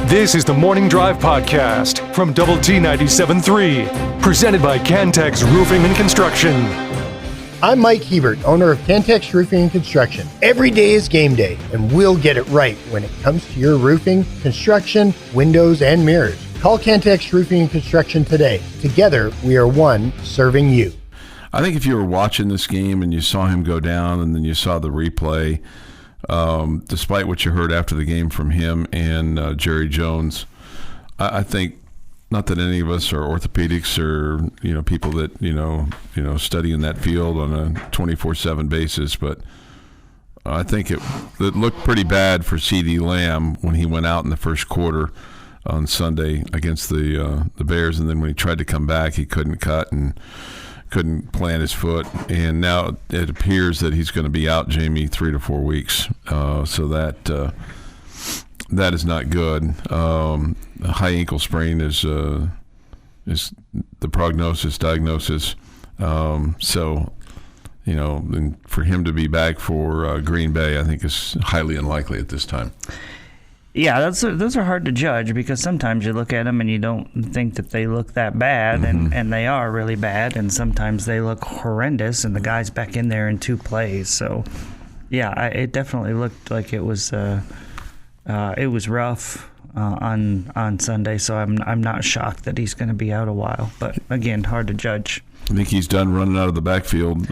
This is the Morning Drive Podcast from Double T 97.3, presented by Cantex Roofing and Construction. I'm Mike Hebert, owner of Cantex Roofing and Construction. Every day is game day, and we'll get it right when it comes to your roofing, construction, windows, and mirrors. Call Cantex Roofing and Construction today. Together, we are one serving you. I think if you were watching this game and you saw him go down and then you saw the replay, despite what you heard after the game from him and Jerry Jones, I think, not that any of us are orthopedics or people that study in that field on a 24/7 basis, but I think it looked pretty bad for CeeDee Lamb when he went out in the first quarter on Sunday against the Bears, and then when he tried to come back, he couldn't cut and couldn't plant his foot, and now it appears that he's going to be out, Jamie, 3 to 4 weeks. So that is not good. A high ankle sprain is the diagnosis. So, and for him to be back for Green Bay, I think is highly unlikely at this time. Yeah, those are hard to judge because sometimes you look at them and you don't think that they look that bad, and they are really bad, and sometimes they look horrendous, and the guy's back in there in 2 plays. So, yeah, it definitely looked like it was rough on Sunday. So I'm not shocked that he's going to be out a while, but again, hard to judge. I think he's done running out of the backfield.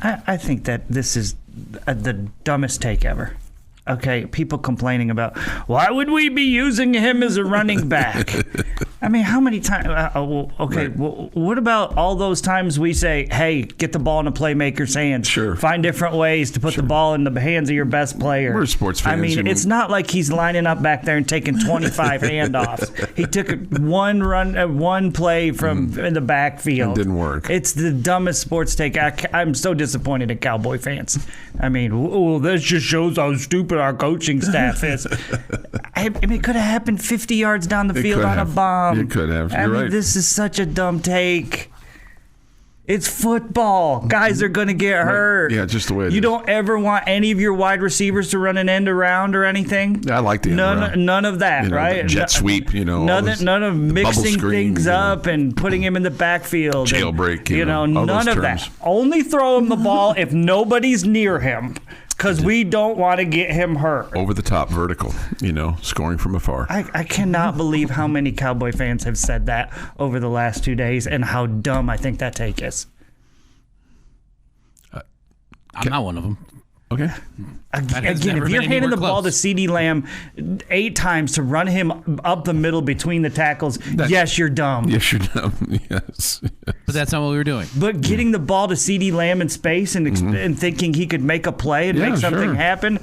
I think that this is the dumbest take ever. Okay, people complaining about, why would we be using him as a running back? I mean, how many times? Right. Well, what about all those times we say, hey, get the ball in a playmaker's hands. Sure. Find different ways to put the ball in the hands of your best player. We're sports fans. I mean, it's not like he's lining up back there and taking 25 handoffs. He took one play from in the backfield. It didn't work. It's the dumbest sports take. I'm so disappointed in Cowboy fans. I mean, this just shows how stupid our coaching staff is. I mean, it could have happened 50 yards down the field on a bomb. It could have. You're right. This is such a dumb take. It's football. Guys are going to get hurt. Yeah, just the way it is. You don't ever want any of your wide receivers to run an end around or anything? I like the end around. None of that, right? Jet sweep, None of mixing things up and putting him in the backfield. Jailbreak, none of that. Only throw him the ball if nobody's near him. Because we don't want to get him hurt. Over the top, vertical, scoring from afar. I cannot believe how many Cowboy fans have said that over the last 2 days and how dumb I think that take is. I'm not one of them. Okay. Again, if you're handing the ball to CeeDee Lamb 8 times to run him up the middle between the tackles, yes, you're dumb. Yes, you're dumb. Yes. But that's not what we were doing. But getting the ball to CeeDee Lamb in space and thinking he could make a play and make something happen,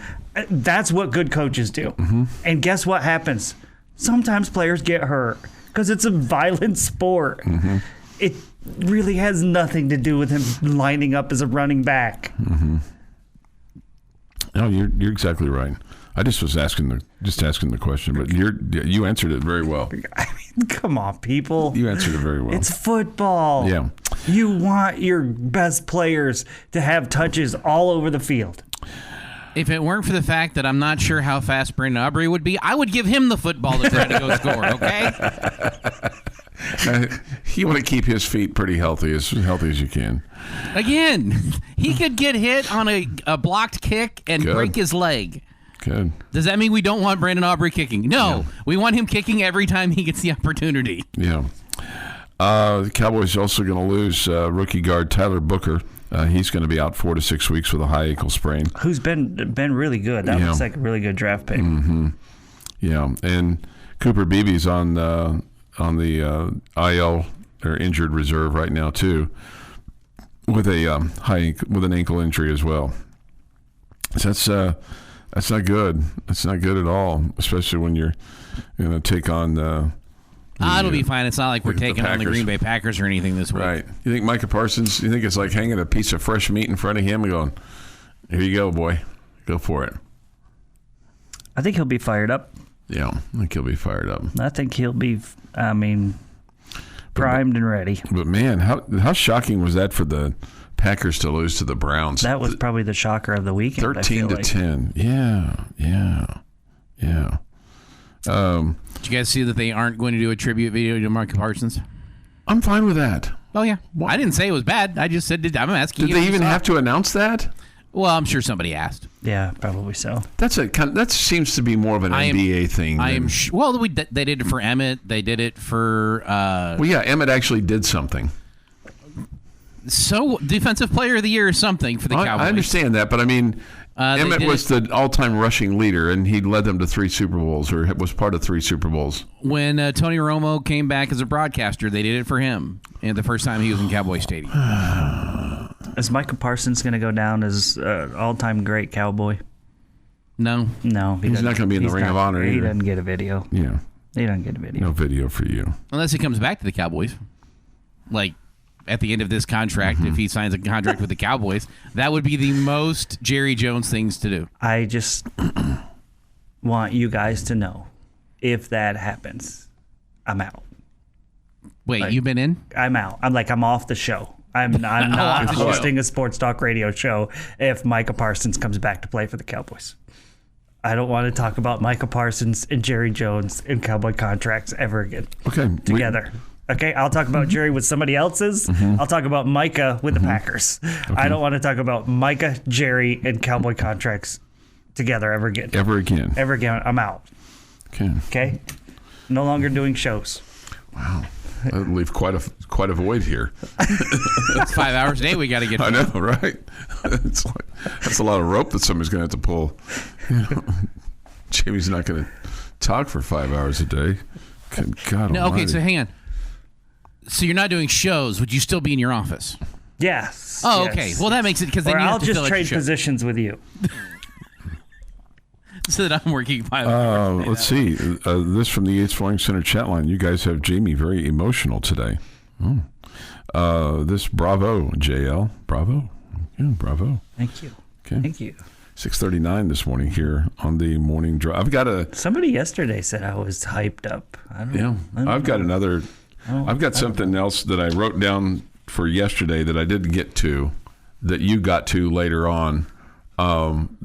that's what good coaches do. Mm-hmm. And guess what happens? Sometimes players get hurt because it's a violent sport. Mm-hmm. It really has nothing to do with him lining up as a running back. Mm-hmm. No, you're exactly right. I just was asking the question, but you answered it very well. I mean, come on, people. You answered it very well. It's football. Yeah. You want your best players to have touches all over the field. If it weren't for the fact that I'm not sure how fast Brandon Aubrey would be, I would give him the football to try to go score, okay? You want to keep his feet pretty healthy as you can. Again, he could get hit on a blocked kick and break his leg. Good. Does that mean we don't want Brandon Aubrey kicking? No. We want him kicking every time he gets the opportunity. Yeah. The Cowboys are also going to lose rookie guard Tyler Booker. He's going to be out 4 to 6 weeks with a high ankle sprain. Who's been really good. That looks like a really good draft pick. Mm-hmm. Yeah. And Cooper Beebe's on the IL or injured reserve right now too, with an ankle injury as well. So that's not good. That's not good at all, especially when you're going to take on. It'll be fine. It's not like we're taking on the Green Bay Packers or anything this week. Right. You think Micah Parsons? You think it's like hanging a piece of fresh meat in front of him and going, "Here you go, boy, go for it." I think he'll be fired up. Yeah, I think he'll be fired up. I think he'll be, primed and ready. But man, how shocking was that for the Packers to lose to the Browns? That was probably the shocker of the weekend. 13-10. Yeah. Did you guys see that they aren't going to do a tribute video to Micah Parsons? I'm fine with that. Oh, yeah. I didn't say it was bad. I just said I'm asking you. Did they even have to announce that? Well, I'm sure somebody asked. Yeah, probably so. That seems to be more of an NBA thing. Well, they did it for Emmett. They did it for... well, yeah, Emmett actually did something. So, Defensive Player of the Year or something for the Cowboys. I understand that, but I mean... Emmett was the all-time rushing leader, and he led them to 3 Super Bowls, or was part of 3 Super Bowls. When Tony Romo came back as a broadcaster, they did it for him, and the first time he was in Cowboy Stadium. Is Micah Parsons going to go down as all-time great Cowboy? No. He's not going to be in the Ring of Honor either. He doesn't get a video. Yeah. He doesn't get a video. No video for you. Unless he comes back to the Cowboys. Like... At the end of this contract, if he signs a contract with the Cowboys, that would be the most Jerry Jones things to do. I just want you guys to know, if that happens, I'm out. Wait, you've been in? I'm out. I'm off the show. I'm not hosting a sports talk radio show if Micah Parsons comes back to play for the Cowboys. I don't want to talk about Micah Parsons and Jerry Jones in Cowboy contracts ever again. Okay. Together. Okay, I'll talk about Jerry with somebody else's. I'll talk about Micah with the Packers. Okay. I don't want to talk about Micah, Jerry, and Cowboy contracts together ever again. Ever again. I'm out. Okay? No longer doing shows. Wow. That'll leave quite a void here. It's 5 hours a day we got to get I know, right? That's a lot of rope that somebody's going to have to pull. Jamie's not going to talk for 5 hours a day. Good God no, almighty. Okay, so hang on. So you're not doing shows. Would you still be in your office? Yes. Oh, yes. okay. Well, that makes it because then I'll just trade positions with you. So that I'm working 5 hours. Let's see. This from the Yates Flooring Center chat line. You guys have Jamie very emotional today. This bravo, JL. Bravo. Yeah, bravo. Thank you. Okay. Thank you. 6:39 this morning here on the morning drive. I've got somebody yesterday said I was hyped up. I've got something else that I wrote down for yesterday that I didn't get to, that you got to later on.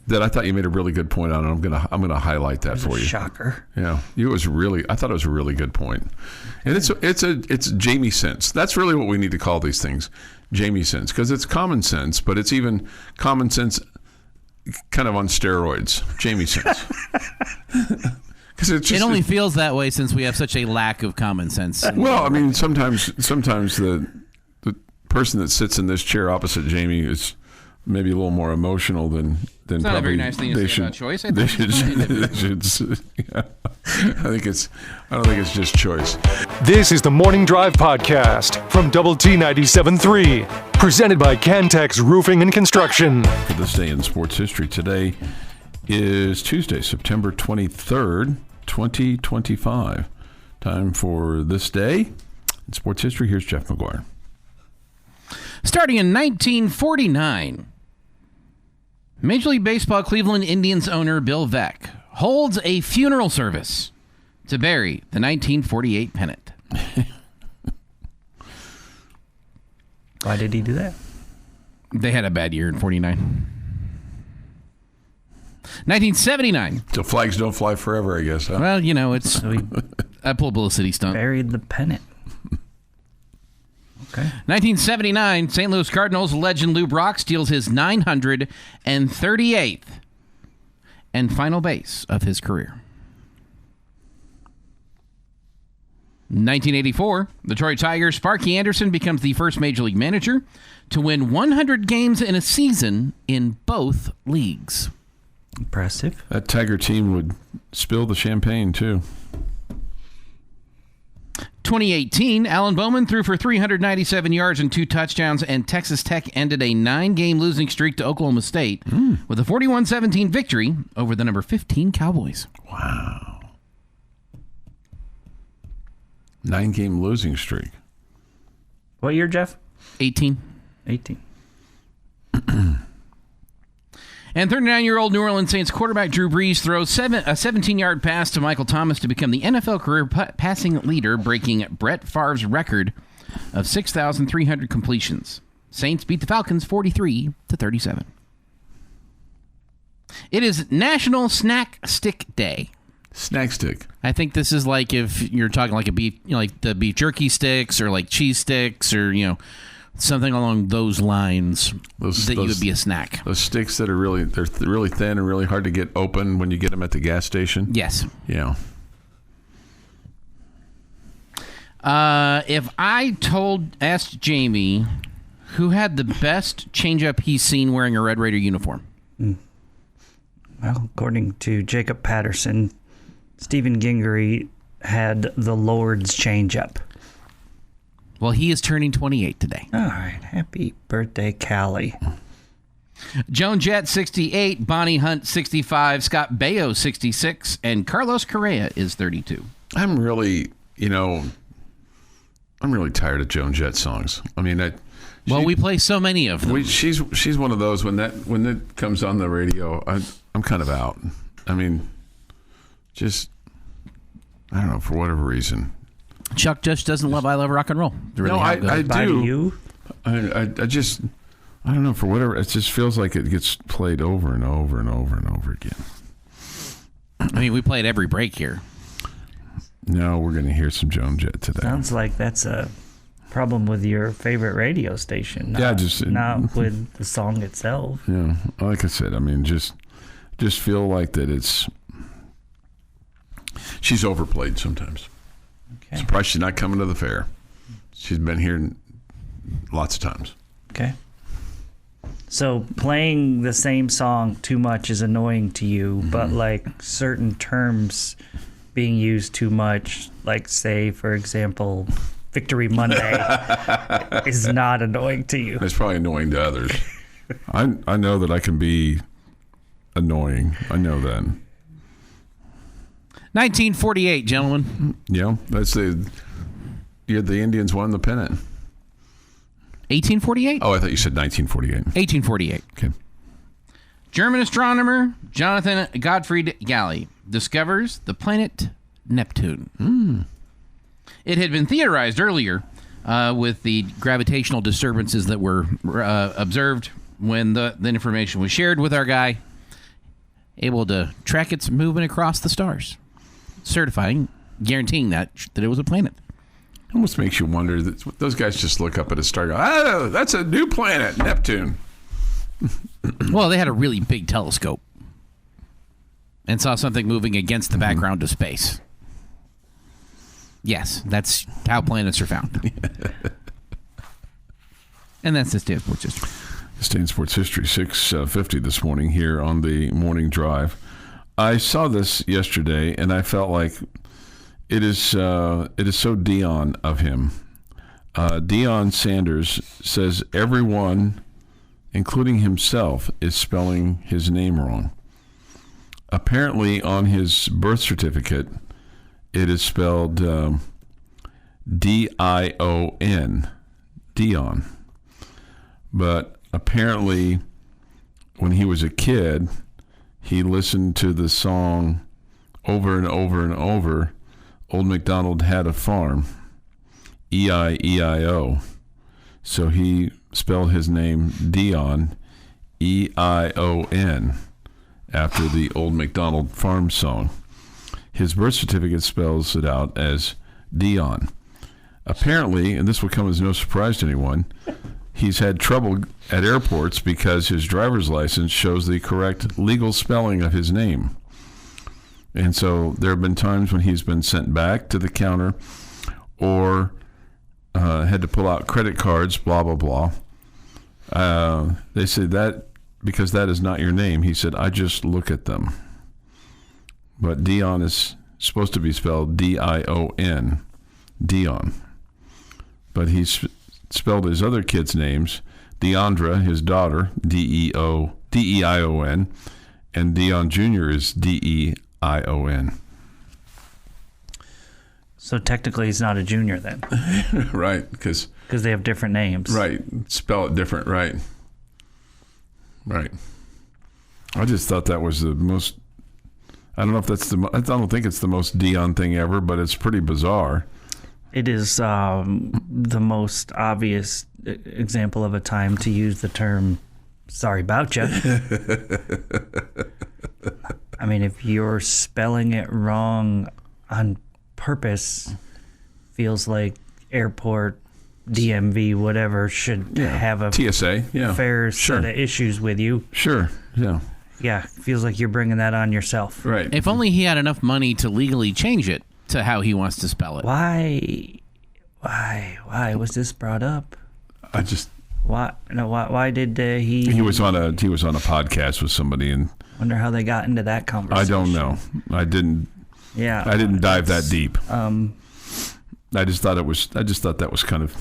That I thought you made a really good point on, and I'm gonna highlight that for you. Shocker. Yeah, I thought it was a really good point, and it's Jamie sense. That's really what we need to call these things, Jamie sense, because it's common sense, but it's even common sense, kind of on steroids. Jamie sense. It only feels that way since we have such a lack of common sense. Well, I mean, sometimes the person that sits in this chair opposite Jamie is maybe a little more emotional than it's not probably a very nice thing to say about choice. I don't think it's just choice. This is the Morning Drive podcast from Double T 97.3, presented by Cantex Roofing and Construction. For this day in sports history, today is Tuesday, September 23rd, 2025. Time for this day in sports history. Here's Jeff McGuire. Starting in 1949, Major League Baseball Cleveland Indians owner Bill Veeck holds a funeral service to bury the 1948 pennant. Why did he do that? They had a bad year in 49. 1979. So flags don't fly forever, I guess. Huh? Well, it's a publicity stunt. Buried the pennant. Okay. 1979, St. Louis Cardinals legend Lou Brock steals his 938th and final base of his career. 1984, Detroit Tigers' Sparky Anderson becomes the first Major League manager to win 100 games in a season in both leagues. Impressive. That Tiger team would spill the champagne, too. 2018, Alan Bowman threw for 397 yards and 2 touchdowns, and Texas Tech ended a 9-game losing streak to Oklahoma State with a 41-17 victory over the number 15 Cowboys. Wow. 9-game losing streak. What year, Jeff? 18. And 39-year-old New Orleans Saints quarterback Drew Brees throws a 17-yard pass to Michael Thomas to become the NFL career passing leader, breaking Brett Favre's record of 6,300 completions. Saints beat the Falcons 43-37. It is National Snack Stick Day. Snack stick. I think this is like if you're talking like a beef, like the beef jerky sticks or like cheese sticks or, something along those lines you would be a snack. Those sticks that are really thin and really hard to get open when you get them at the gas station. Yes. Yeah. If I asked Jamie who had the best changeup he's seen wearing a Red Raider uniform. Well, according to Jacob Patterson, Stephen Gingery had the Lord's changeup. Well, he is turning 28 today. All right. Happy birthday, Callie. Joan Jett, 68. Bonnie Hunt, 65. Scott Baio, 66. And Carlos Correa is 32. I'm really tired of Joan Jett songs. I mean, we play so many of them. She's one of those when that comes on the radio, I'm kind of out. I mean, just I don't know, for whatever reason. Chuck just doesn't love I Love Rock and Roll. No, I do. You? I just I don't know, for whatever, it just feels like it gets played over and over and over and over again. I mean, we play it every break here. No, we're going to hear some Joan Jett today. Sounds like that's a problem with your favorite radio station. Not with the song itself. Yeah, like I said, I mean, just feel like that she's overplayed sometimes. Okay. Surprised she's not coming to the fair. She's been here lots of times. Okay. So playing the same song too much is annoying to you, but like certain terms being used too much, like say, for example, Victory Monday is not annoying to you. It's probably annoying to others. I know that I can be annoying. I know that. 1948, gentlemen. Yeah, the Indians won the pennant. 1848? Oh, I thought you said 1948. 1848. Okay. German astronomer Jonathan Gottfried Galle discovers the planet Neptune. It had been theorized earlier with the gravitational disturbances that were observed when the information was shared with our guy, able to track its movement across the stars, guaranteeing that it was a planet. Almost makes you wonder that those guys just look up at a star and go, oh, that's a new planet, Neptune. Well, they had a really big telescope and saw something moving against the background of space. Yes, that's how planets are found. And that's the State Sports History. State and Sports History, 6:50 this morning here on the Morning Drive. I saw this yesterday, and I felt like it is so Deion of him. Deion Sanders says everyone, including himself, is spelling his name wrong. Apparently, on his birth certificate, it is spelled D-I-O-N, Deion. But apparently, when he was a kid, he listened to the song over and over and over, Old MacDonald Had a Farm, E-I-E-I-O. So he spelled his name Deion, E-I-O-N, after the Old MacDonald Farm song. His birth certificate spells it out as Deion. Apparently, and this will come as no surprise to anyone, he's had trouble at airports because his driver's license shows the correct legal spelling of his name. And so there have been times when he's been sent back to the counter or had to pull out credit cards, blah, blah, blah. They said that because that is not your name. He said, I just look at them. But Deion is supposed to be spelled D-I-O-N, Deion. But he's spelled his other kids' names, Deandra, his daughter, D-E-I-O-N, and Deion Jr. is D-E-I-O-N. So technically he's not a junior then. Right, because they have different names. Right, spell it different, right. Right. I just thought that was the most, I don't know if that's I don't think it's the most Deion thing ever, but it's pretty bizarre. It is the most obvious example of a time to use the term "sorry about you." I mean, if you're spelling it wrong on purpose, feels like airport, DMV, whatever, should have a TSA, fair set of issues with you. Sure, yeah. Yeah, feels like you're bringing that on yourself. Right. If only he had enough money to legally change it to how he wants to spell it. Why was this brought up? Why did he? He was on a podcast with somebody, and wonder how they got into that conversation. I don't know. I didn't dive that deep. I just thought that was kind of.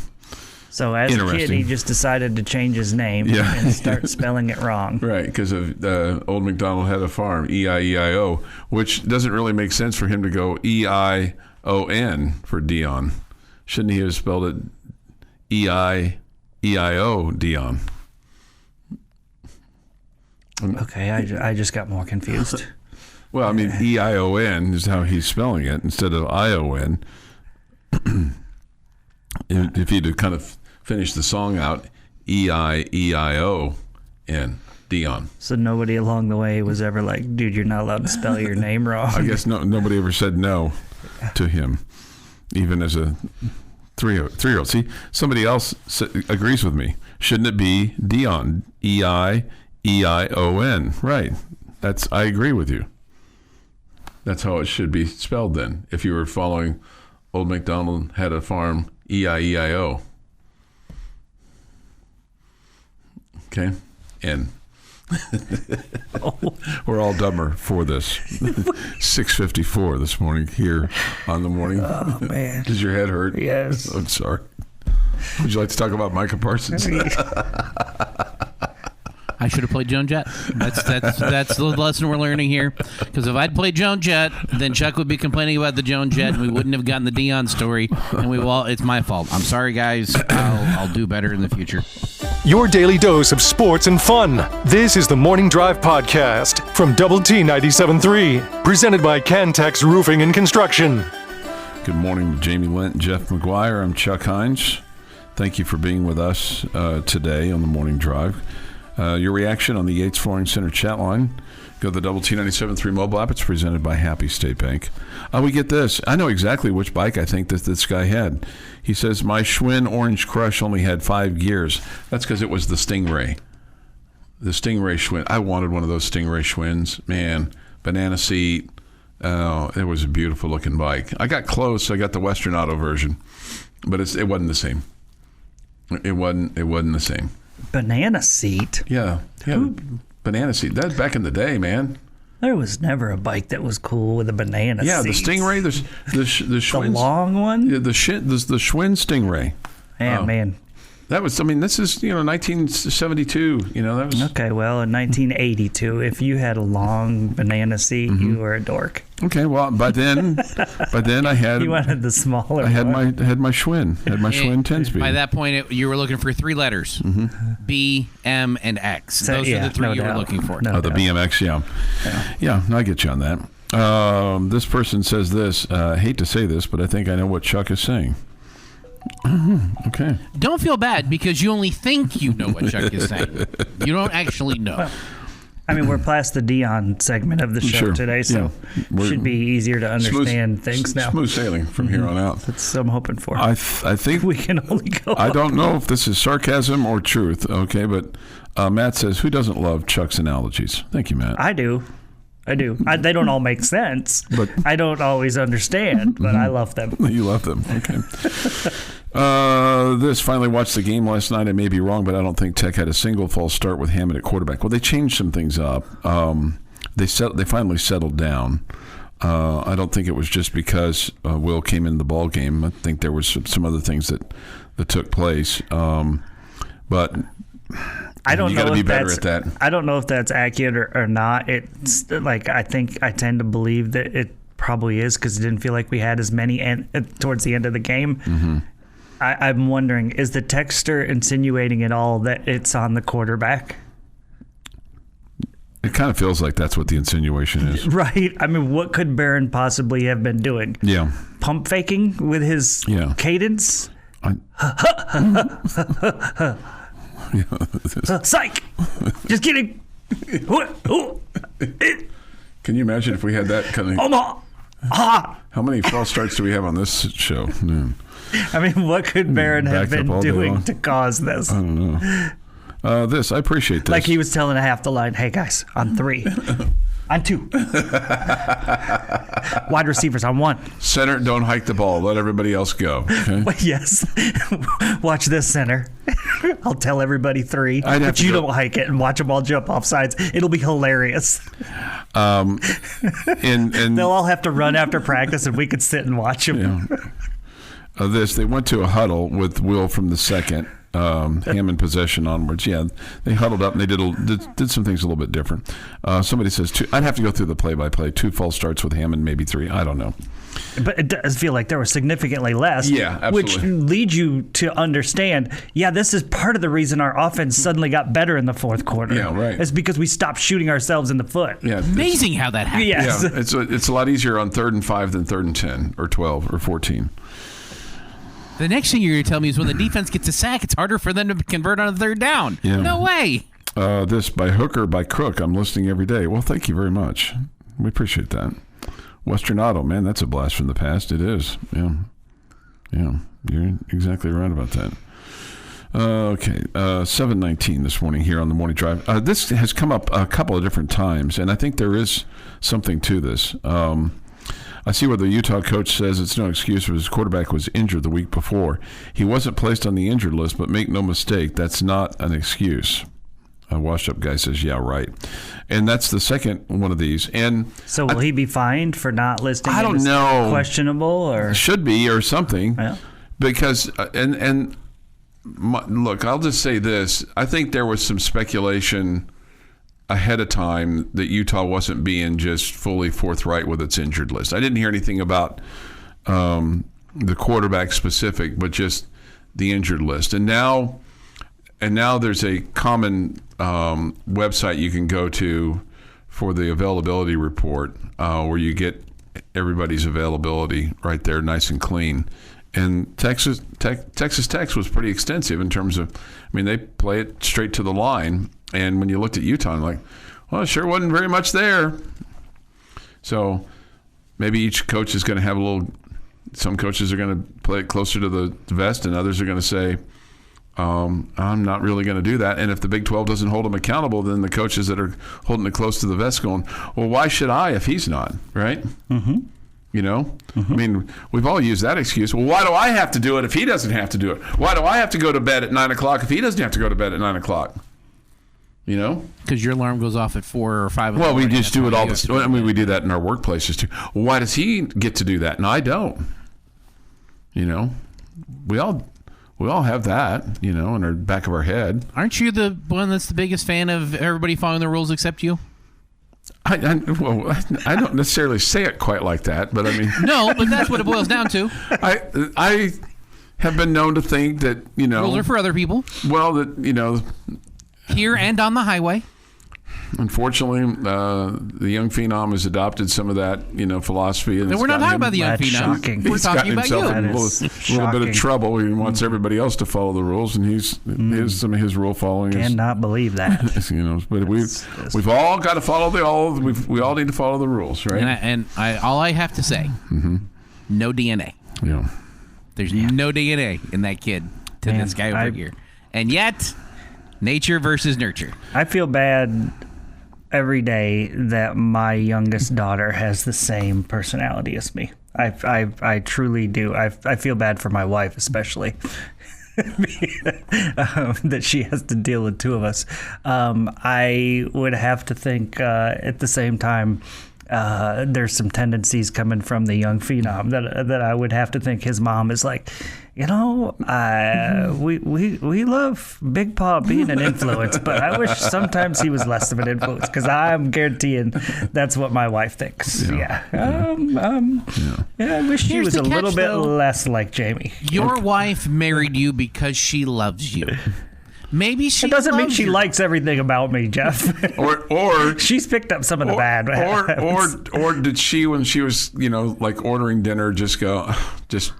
So as a kid, he just decided to change his name and start spelling it wrong. Right, because of Old MacDonald had a farm, E-I-E-I-O, which doesn't really make sense for him to go E-I-O-N for Deion. Shouldn't he have spelled it E-I-E-I-O, Deion? Okay, I just got more confused. Well, I mean, E-I-O-N is how he's spelling it instead of I-O-N. If he'd kind of finished the song out, E-I-E-I-O-N, Deion. So nobody along the way was ever like, dude, you're not allowed to spell your name wrong. I guess nobody ever said no to him, even as a three-year-old. See, somebody else agrees with me. Shouldn't it be Deion? E-I-E-I-O-N. Right. I agree with you. That's how it should be spelled then. If you were following Old MacDonald had a farm, E-I-E-I-O. Okay? And we're all dumber for this. 6:54 this morning here on the morning. Oh, man. Does your head hurt? Yes. I'm sorry. Would you like to talk about Micah Parsons? I should have played Joan Jett. That's the lesson we're learning here. Because if I'd played Joan Jett, then Chuck would be complaining about the Joan Jett, and we wouldn't have gotten the Deion story. And it's my fault. I'm sorry, guys. I'll do better in the future. Your daily dose of sports and fun. This is the Morning Drive Podcast from Double T 97.3, presented by Cantex Roofing and Construction. Good morning, Jamie Lent and Jeff McGuire. I'm Chuck Heinz. Thank you for being with us today on the Morning Drive. Your reaction on the Yates Flooring Center chat line. Go to the Double T 97.3 mobile app. It's presented by Happy State Bank. We get this. I know exactly which bike I think that this guy had. He says, my Schwinn Orange Crush only had 5 gears. That's because it was the Stingray. The Stingray Schwinn. I wanted one of those Stingray Schwinns. Man, banana seat. Oh, it was a beautiful looking bike. I got close. I got the Western Auto version, but it wasn't the same. It wasn't the same. Banana seat? Yeah. Banana seat. That's back in the day, man. There was never a bike that was cool with a banana seat. Yeah, the Stingray, the Schwinn. The long one? Yeah, the Schwinn Stingray. Man. That was, this is, 1972. That was. Okay, well, in 1982, if you had a long banana seat, you were a dork. Okay, well, by then I had. You wanted the smaller. I had my Schwinn. Had my Schwinn 10-speed. By that point, you were looking for 3 letters: B, M, and X. Those are the 3 you were looking for. The BMX, yeah. No, I get you on that. This person says this. I hate to say this, but I think I know what Chuck is saying. Okay. Don't feel bad because you only think you know what Chuck is saying. You don't actually know. Well, we're past the Deion segment of the show today, so it should be easier to understand things now. Smooth sailing from here on out. That's what I'm hoping for. I think we can only go. I don't know if this is sarcasm or truth. Okay, but Matt says, "Who doesn't love Chuck's analogies?" Thank you, Matt. I do. They don't all make sense. But I don't always understand, but I love them. You love them. Okay. This finally watched the game last night. I may be wrong, but I don't think Tech had a single false start with Hammond at quarterback. Well, they changed some things up. They finally settled down. I don't think it was just because Will came in the ball game. I think there was some other things that took place. But I don't know if better at that. I don't know if that's accurate or not. It's like I tend to believe that it probably is because it didn't feel like we had as many towards the end of the game. Mm-hmm. I'm wondering, is the texter insinuating at all that it's on the quarterback? It kind of feels like that's what the insinuation is. Right. What could Barron possibly have been doing? Yeah. Pump faking with his cadence? Yeah. Psych! Just kidding. Can you imagine if we had that kind of... Omaha! Ah! How many false starts do we have on this show? Man. I mean, what could Barron have Backed up been all day doing long. to cause this? I don't know. I appreciate this. Like he was telling half the line, hey, guys, on 3. On 2. Wide receivers on 1. Center, don't hike the ball. Let everybody else go. Okay? Yes. Watch this, center. I'll tell everybody 3, but you don't hike it and watch them all jump off sides. It'll be hilarious. And They'll all have to run after practice, and we could sit and watch them. Yeah. They went to a huddle with Will from the second. Hammond possession onwards. Yeah, they huddled up and they did some things a little bit different. Somebody says 2. I'd have to go through the play-by-play. 2 false starts with Hammond, maybe 3. I don't know. But it does feel like there was significantly less. Yeah, absolutely. Which leads you to understand, this is part of the reason our offense suddenly got better in the fourth quarter. Yeah, right. It's because we stopped shooting ourselves in the foot. Yeah, Amazing how that happened. Yes. Yeah, it's a lot easier on 3rd and 5 than 3rd and 10 or 12 or 14. The next thing you're going to tell me is when the defense gets a sack, it's harder for them to convert on a 3rd down. Yeah. No way. This by hook or by crook, I'm listening every day. Well, thank you very much. We appreciate that. Western Auto, man, that's a blast from the past. It is. Yeah. You're exactly right about that. Okay, 7:19 this morning here on the Morning Drive. This has come up a couple of different times, and I think there is something to this. I see where the Utah coach says it's no excuse if his quarterback was injured the week before. He wasn't placed on the injured list, but make no mistake, that's not an excuse. A washed-up guy says, yeah, right. And that's the second one of these. And so will he be fined for not listing I him don't as know. questionable? Or should be or something. Yeah. Because, look, I'll just say this. I think there was some speculation ahead of time that Utah wasn't being just fully forthright with its injured list. I didn't hear anything about the quarterback specific, but just the injured list. And now there's a common website you can go to for the availability report where you get everybody's availability right there, nice and clean. And Texas Tech was pretty extensive in terms of, they play it straight to the line. And when you looked at Utah, I'm like, well, it sure wasn't very much there. So maybe each coach is going to have some coaches are going to play it closer to the vest, and others are going to say, I'm not really going to do that. And if the Big 12 doesn't hold them accountable, then the coaches that are holding it close to the vest going, well, why should I if he's not, right? Mm-hmm. Mm-hmm. We've all used that excuse. Well, why do I have to do it if he doesn't have to do it? Why do I have to go to bed at 9 o'clock if he doesn't have to go to bed at 9 o'clock? Because your alarm goes off at 4 or 5 Well, we just do it all the time. We do that in our workplaces too. Why does he get to do that and I don't? We all have that, in our back of our head. Aren't you the one that's the biggest fan of everybody following the rules except you? I don't necessarily say it quite like that, but No, but that's what it boils down to. I have been known to think that, rules are for other people. Well, that, here and on the highway. Unfortunately, the young phenom has adopted some of that, philosophy. And we're not talking about the young That's phenom. shocking. We're talking about you. In a little bit of trouble. He wants everybody else to follow the rules, and here's some of his rule following. Cannot believe that. But we've all got to follow we all need to follow the rules, right? And all I have to say, no DNA. Yeah. There's no DNA in that kid to this guy over here, and yet nature versus nurture. I feel bad every day that my youngest daughter has the same personality as me. I truly do. I feel bad for my wife, especially. That she has to deal with two of us. I would have to think at the same time there's some tendencies coming from the young phenom that I would have to think his mom is like, we love Big Paw being an influence, but I wish sometimes he was less of an influence, because I'm guaranteeing that's what my wife thinks. Yeah. I wish she was a little bit less like Jamie. Your wife married you because she loves you. Maybe she. It doesn't mean she you. likes everything about me, Jeff. or she's picked up some of the bad. Or did she, when she was ordering dinner, just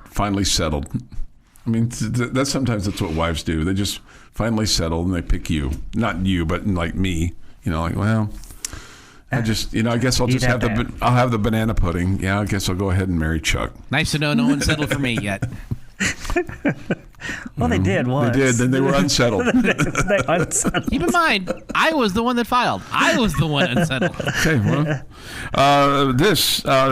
finally settled? That's sometimes that's what wives do. They just finally settle and they pick you, not you, but like me. Well, I guess I'll just I'll have the banana pudding. Yeah, I guess I'll go ahead and marry Chuck. Nice to know no one settled for me yet. Well, they did once. They did, then they were unsettled. Keep in mind, I was the one that filed. I was the one unsettled. Okay, well,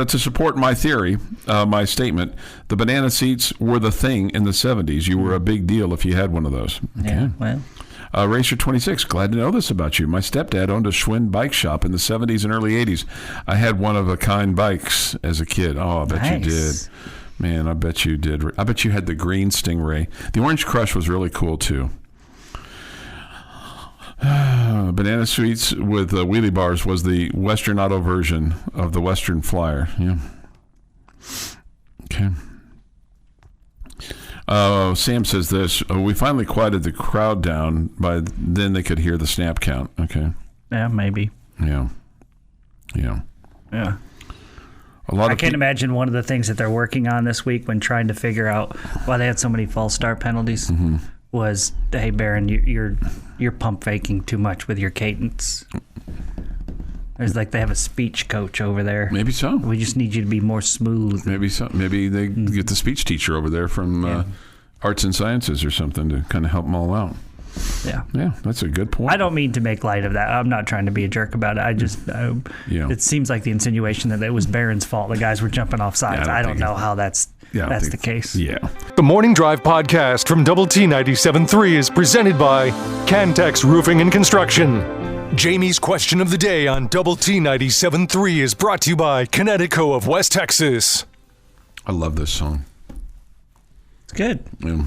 to support my theory, my statement, the banana seats were the thing in the 70s. You were a big deal if you had one of those. Okay. Yeah, well. Racer 26, glad to know this about you. My stepdad owned a Schwinn bike shop in the 70s and early 80s. I had one-of-a-kind bikes as a kid. Oh, I bet you did. Man, I bet you did. I bet you had the green Stingray. The Orange Crush was really cool, too. Banana Sweets with wheelie bars was the Western Auto version of the Western Flyer. Yeah. Okay. Sam says this. We finally quieted the crowd down. By then they could hear the snap count. Okay. Yeah, maybe. Yeah. I can't imagine one of the things that they're working on this week when trying to figure out why they had so many false start penalties was, hey, Barron, you're pump faking too much with your cadence. There's like they have a speech coach over there. Maybe so. We just need you to be more smooth. Maybe so. Maybe they get the speech teacher over there from Arts and Sciences or something to kind of help them all out. Yeah. Yeah, that's a good point. I don't mean to make light of that. I'm not trying to be a jerk about it. I just, it seems like the insinuation that it was Barron's fault. The guys were jumping off sides. I don't know how that's the case. Yeah. The Morning Drive podcast from Double T 97.3 is presented by Cantex Roofing and Construction. Jamie's question of the day on Double T 97.3 is brought to you by Connecticut of West Texas. I love this song. It's good. Yeah.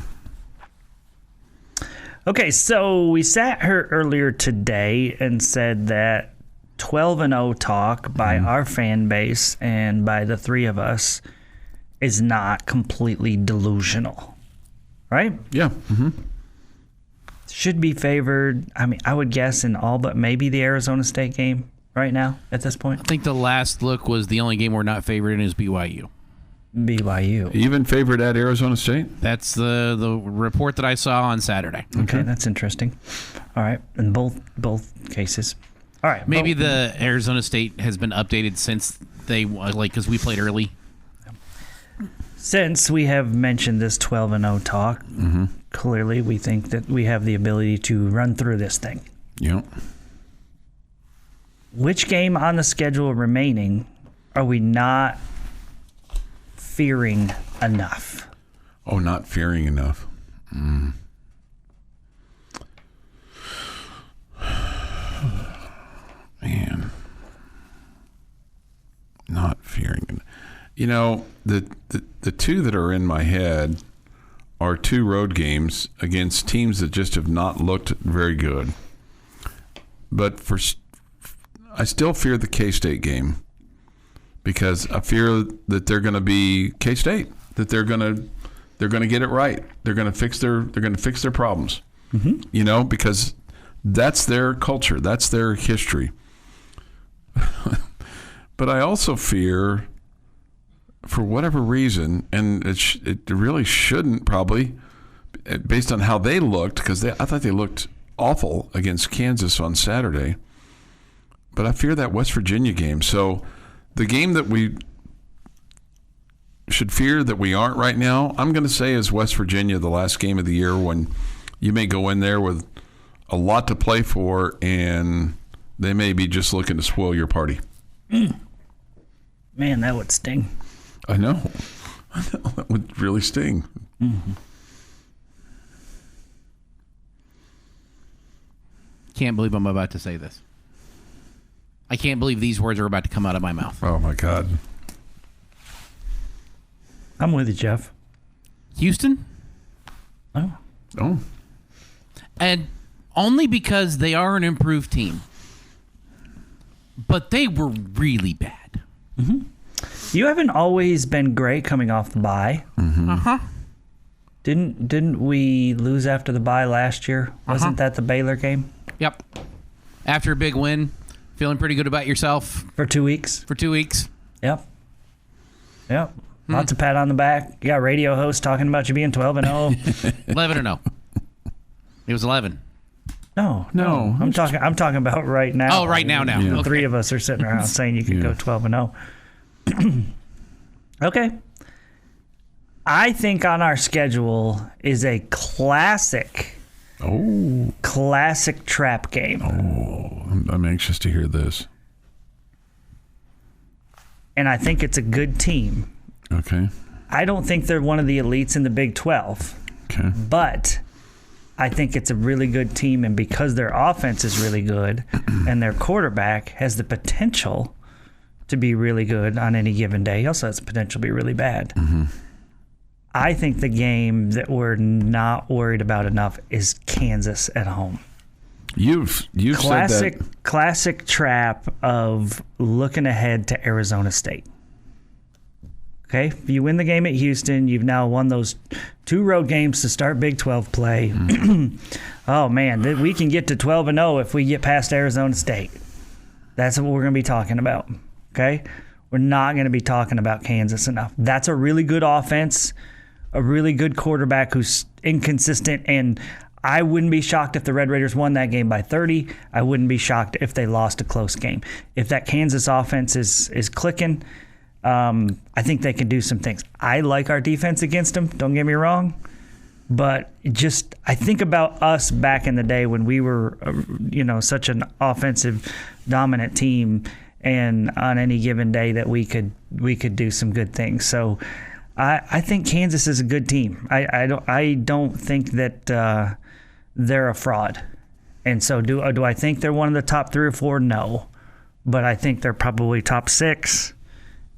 Okay, so we sat here earlier today and said that 12-0 talk by our fan base and by the three of us is not completely delusional, right? Yeah. Mm-hmm. Should be favored, I mean, I would guess in all but maybe the Arizona State game right now at this point. I think the last look was the only game we're not favored in is BYU. Even favored at Arizona State? That's the report that I saw on Saturday. Okay, that's interesting. All right, in both cases. All right. Maybe the Arizona State has been updated since they, because we played early. Since we have mentioned this 12-0 talk, clearly we think that we have the ability to run through this thing. Yep. Which game on the schedule remaining are we not fearing enough? Oh, not fearing enough. Man. Not fearing enough. You know, the two that are in my head are two road games against teams that just have not looked very good. But I still fear the K-State game because I fear that they're going to be K-State, that they're going to get it right. They're going to fix their problems. You know, because that's their culture, that's their history. But I also fear, for whatever reason, and it really shouldn't probably, based on how they looked, because I thought they looked awful against Kansas on Saturday. But I fear that West Virginia game. So the game that we should fear that we aren't right now, I'm going to say is West Virginia, the last game of the year, when you may go in there with a lot to play for and they may be just looking to spoil your party. Man, that would sting. I know. That would really sting. Can't believe I'm about to say this. I can't believe these words are about to come out of my mouth. Oh, my God. I'm with you, Jeff. Houston? Oh. And only because they are an improved team. But they were really bad. You haven't always been great coming off the bye. Didn't we lose after the bye last year? Wasn't that the Baylor game? Yep. After a big win, feeling pretty good about yourself. For 2 weeks? For 2 weeks. Yep. Lots of pat on the back. You got radio hosts talking about you being 12-0. 11-0. It was 11. No. I'm talking about right now. Oh, right now. The Okay. three of us are sitting around saying you could go 12-0. Okay. I think on our schedule is a classic trap game. I'm anxious to hear this. And I think it's a good team. Okay. I don't think they're one of the elites in the Big 12. Okay. But I think it's a really good team, and because their offense is really good and their quarterback has the potential to be really good on any given day, he also has the potential to be really bad. Mm-hmm. I think the game that we're not worried about enough is Kansas at home. You've said that. Classic trap of looking ahead to Arizona State. Okay, if you win the game at Houston, you've now won those 2 road games to start Big 12 play. Oh, man, we can get to 12-0 if we get past Arizona State. That's what we're going to be talking about, okay? We're not going to be talking about Kansas enough. That's a really good offense, a really good quarterback who's inconsistent, and I wouldn't be shocked if the Red Raiders won that game by 30. I wouldn't be shocked if they lost a close game. If that Kansas offense is clicking, I think they can do some things. I like our defense against them, don't get me wrong, but I think about us back in the day when we were, such an offensive dominant team, and on any given day that we could do some good things. So I think Kansas is a good team. I don't think that they're a fraud. And so do I think they're one of the top 3 or 4? No, but I think they're probably top 6.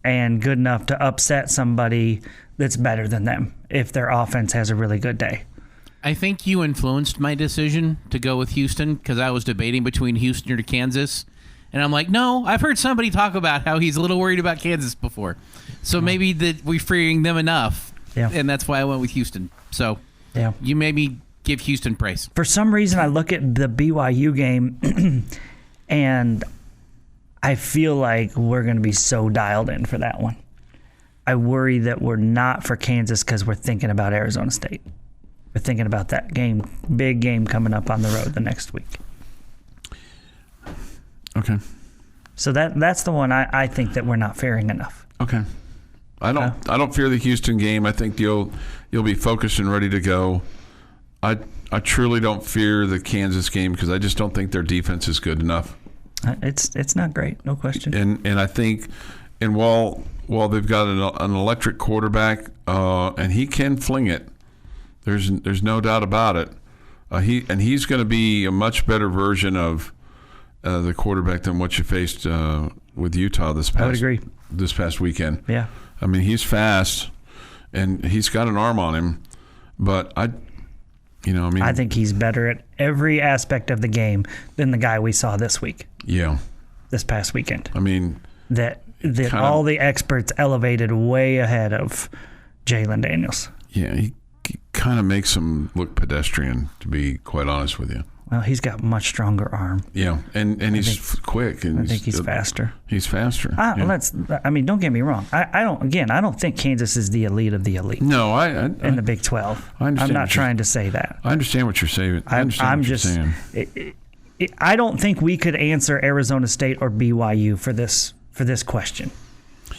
And good enough to upset somebody that's better than them if their offense has a really good day. I think you influenced my decision to go with Houston because I was debating between Houston or Kansas. And I'm like, no, I've heard somebody talk about how he's a little worried about Kansas before. So maybe that we're freeing them enough. Yeah. And that's why I went with Houston. So yeah, you made me give Houston praise. For some reason, I look at the BYU game and I feel like we're going to be so dialed in for that one. I worry that we're not for Kansas because we're thinking about Arizona State. We're thinking about that game, big game coming up on the road the next week. Okay. So that's the one I think that we're not fearing enough. Okay. I don't fear the Houston game. I think you'll be focused and ready to go. I truly don't fear the Kansas game because I just don't think their defense is good enough. It's not great, no question. And I think, and while they've got an electric quarterback, and he can fling it, there's no doubt about it. He's going to be a much better version of the quarterback than what you faced with Utah I would agree. This past weekend. Yeah, I mean he's fast, and he's got an arm on him, but I think he's better at every aspect of the game than the guy we saw this week. Yeah. This past weekend. I mean, that all the experts elevated way ahead of Jalen Daniels. Yeah, he kind of makes him look pedestrian, to be quite honest with you. Well, he's got a much stronger arm. Yeah, and he's quick. And I think he's faster. He's faster. Don't get me wrong. I don't think Kansas is the elite of the elite. No, in the Big 12. I understand. I'm not trying to say that. I understand what you're saying. You're saying. I don't think we could answer Arizona State or BYU for this question.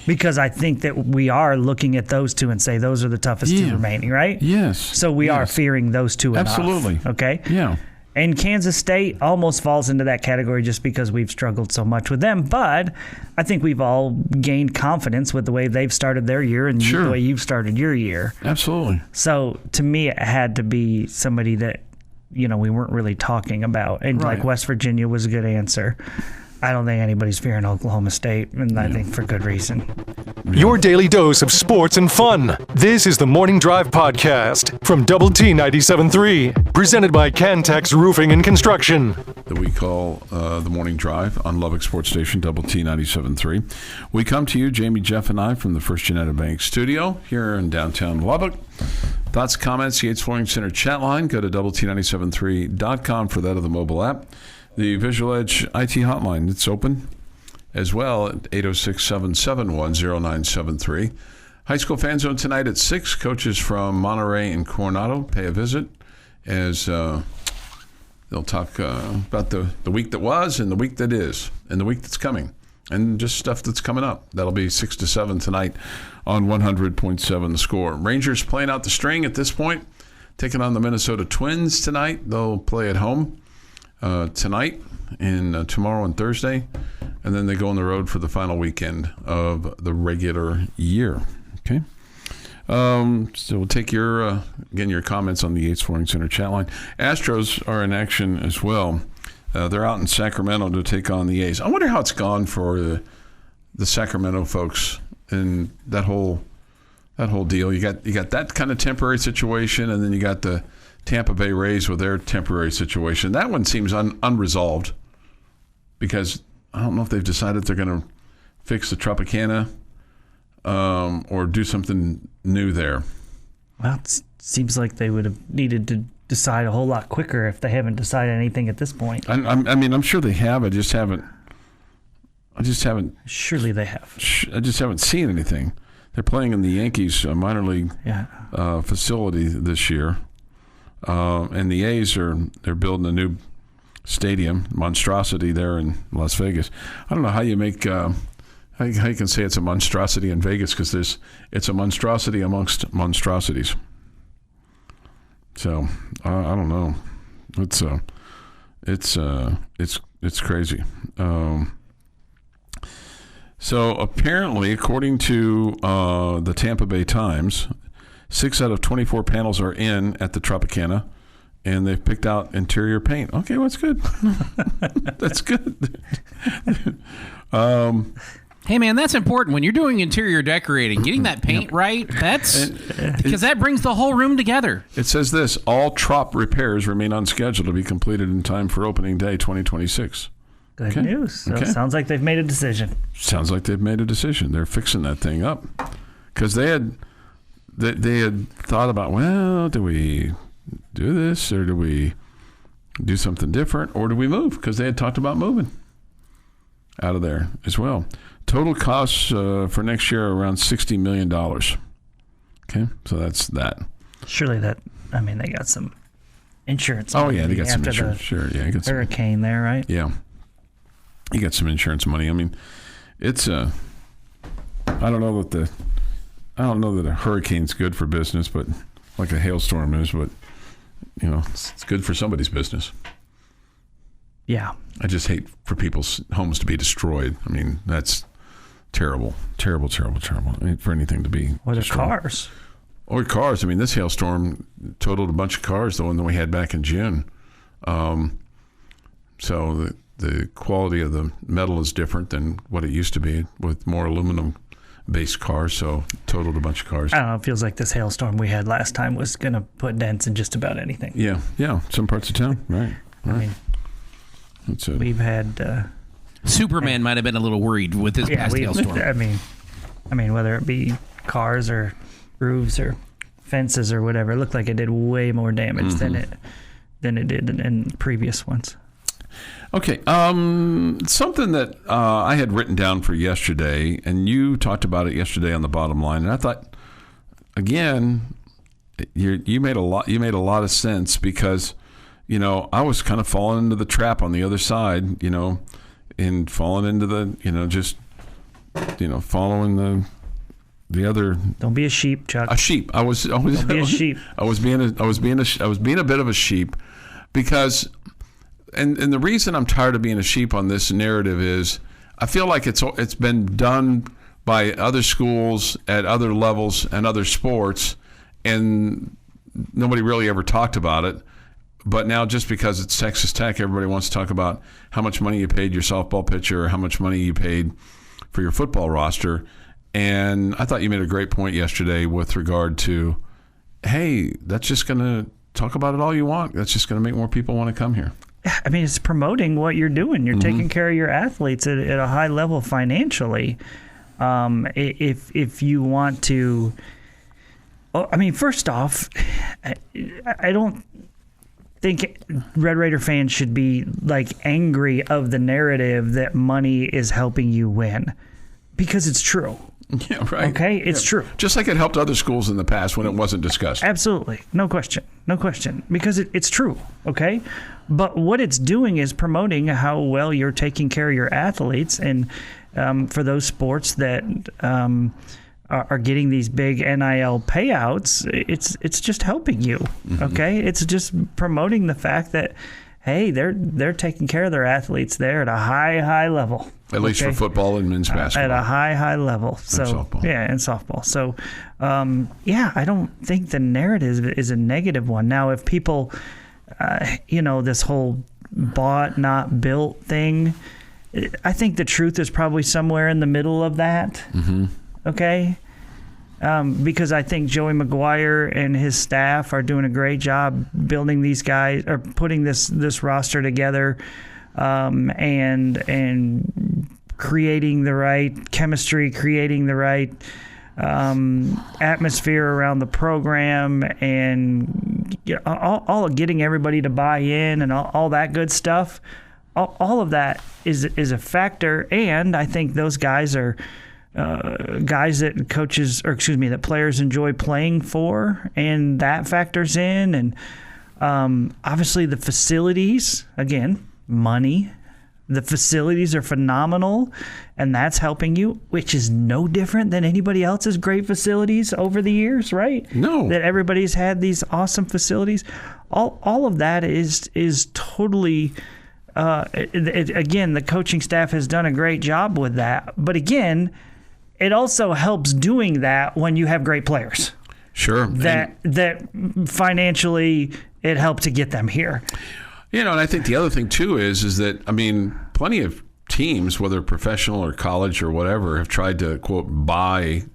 Because I think that we are looking at those two and say those are the toughest two remaining, right? Yes. So we are fearing those two enough. Absolutely. Okay? Yeah. And Kansas State almost falls into that category just because we've struggled so much with them. But I think we've all gained confidence with the way they've started their year and the way you've started your year. Absolutely. So to me, it had to be somebody that, we weren't really talking about. And like West Virginia was a good answer. I don't think anybody's fearing Oklahoma State, and I think for good reason. Your daily dose of sports and fun. This is the Morning Drive Podcast from Double T 97.3, presented by Cantex Roofing and Construction. That we call the Morning Drive on Lubbock Sports Station, Double T 97.3. We come to you, Jamie, Jeff, and I, from the First United Bank studio here in downtown Lubbock. Thoughts, comments, Yates Flooring Center chat line. Go to doublet973.com for that of the mobile app. The Visual Edge IT hotline, it's open as well at 806-771-0973. High school fan zone tonight at 6. Coaches from Monterey and Coronado pay a visit as They'll talk about the week that was and the week that is and the week that's coming and just stuff that's coming up. That'll be 6 to 7 tonight on 100.7 The Score. Rangers playing out the string at this point, taking on the Minnesota Twins tonight. They'll play at home tonight and tomorrow and Thursday, and then they go on the road for the final weekend of the regular year. Okay. So we'll take your comments on the Yates Flooring Center chat line. Astros are in action as well. They're out in Sacramento to take on the A's. I wonder how it's gone for the Sacramento folks and that whole deal. You got that kind of temporary situation, and then you got the Tampa Bay Rays with their temporary situation. That one seems unresolved because I don't know if they've decided they're going to fix the Tropicana or do something new there. Well, it seems like they would have needed to decide a whole lot quicker if they haven't decided anything at this point. I'm sure they have. I just haven't. Surely they have. I just haven't seen anything. They're playing in the Yankees minor league facility this year, and the A's they're building a new stadium monstrosity there in Las Vegas. I don't know how you make. How you can say it's a monstrosity in Vegas because it's a monstrosity amongst monstrosities. So I don't know. It's crazy. So apparently, according to the Tampa Bay Times, 6 out of 24 panels are in at the Tropicana, and they've picked out interior paint. Okay, well, that's good. That's good. Hey, man, that's important. When you're doing interior decorating, getting that paint right, because that brings the whole room together. It says this: all Trop repairs remain on schedule to be completed in time for opening day 2026. Good news. So it sounds like they've made a decision. Sounds like they've made a decision. They're fixing that thing up because they had thought about, well, do we do this or do we do something different or do we move? Because they had talked about moving out of there as well. Total costs for next year are around $60 million. Okay, so that's that. Surely they got some insurance. Oh, yeah, they got some insurance. Sure, yeah. Got hurricane there, right? Yeah. You got some insurance money. I mean, it's I don't know that a hurricane's good for business, but like a hailstorm is, but it's good for somebody's business. Yeah. I just hate for people's homes to be destroyed. I mean, that's terrible. Terrible, terrible, terrible. I mean, for anything to be or the destroyed. Cars. Or cars. I mean, this hailstorm totaled a bunch of cars, the one that we had back in June. So the quality of the metal is different than what it used to be with more aluminum-based cars, so totaled a bunch of cars. I don't know. It feels like this hailstorm we had last time was going to put dents in just about anything. Yeah. Some parts of town, right. I mean, we've had... Superman might have been a little worried with this past hailstorm. I mean, whether it be cars or roofs or fences or whatever, it looked like it did way more damage than it did in previous ones. Okay, something that I had written down for yesterday, and you talked about it yesterday on the bottom line, and I thought, again, you made a lot of sense because, I was kind of falling into the trap on the other side, and falling into the, following the other. Don't be a sheep, Chuck. A sheep. Don't be a sheep. I was being a bit of a sheep because. And the reason I'm tired of being a sheep on this narrative is I feel like it's been done by other schools at other levels and other sports, and nobody really ever talked about it. But now just because it's Texas Tech, everybody wants to talk about how much money you paid your softball pitcher or how much money you paid for your football roster. And I thought you made a great point yesterday with regard to, hey, that's just going to talk about it all you want. That's just going to make more people want to come here. I mean, it's promoting what you're doing. You're taking care of your athletes at a high level financially. If you want to, first off, I don't think Red Raider fans should be angry of the narrative that money is helping you win, because it's true. Yeah, right. Okay, it's true. Just like it helped other schools in the past when it wasn't discussed. Absolutely. No question. Because it's true, okay? But what it's doing is promoting how well you're taking care of your athletes. And for those sports that are getting these big NIL payouts, it's just helping you, okay? It's just promoting the fact that, hey, they're taking care of their athletes there at a high level. At least for football and men's basketball. At a high level. So, and softball. Yeah, and softball. So, I don't think the narrative is a negative one. Now, if people, this whole bought, not built thing, I think the truth is probably somewhere in the middle of that. Okay? Because I think Joey McGuire and his staff are doing a great job building these guys, or putting this roster together, and creating the right chemistry, creating the right atmosphere around the program, and all getting everybody to buy in and all that good stuff. All of that is a factor, and I think those guys are guys that that players enjoy playing for, and that factors in. And obviously the facilities, again, money. The facilities are phenomenal, and that's helping you, which is no different than anybody else's great facilities over the years, right? No. That everybody's had these awesome facilities. All of that is totally. Again, the coaching staff has done a great job with that. But again, it also helps doing that when you have great players. Sure. That financially it helped to get them here. And I think the other thing too is that, I mean, plenty of teams, whether professional or college or whatever, have tried to, quote, buy,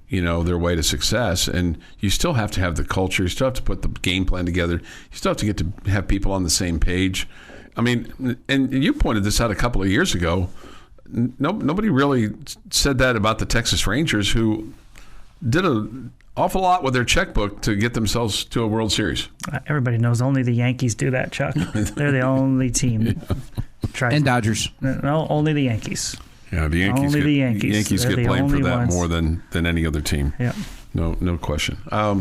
their way to success. And you still have to have the culture. You still have to put the game plan together. You still have to get to have people on the same page. I mean, and you pointed this out a couple of years ago. Nobody really said that about the Texas Rangers, who did an awful lot with their checkbook to get themselves to a World Series. Everybody knows only the Yankees do that, Chuck. They're the only team. And Dodgers. No, only the Yankees. Yeah, the Yankees. Only the Yankees. Yankees get blamed for that ones. more than any other team. Yeah. No question.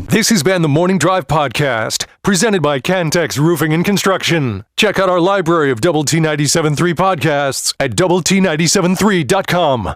This has been the Morning Drive Podcast, presented by Cantex Roofing and Construction. Check out our library of Double T 97.3 podcasts at doublet97.3.com.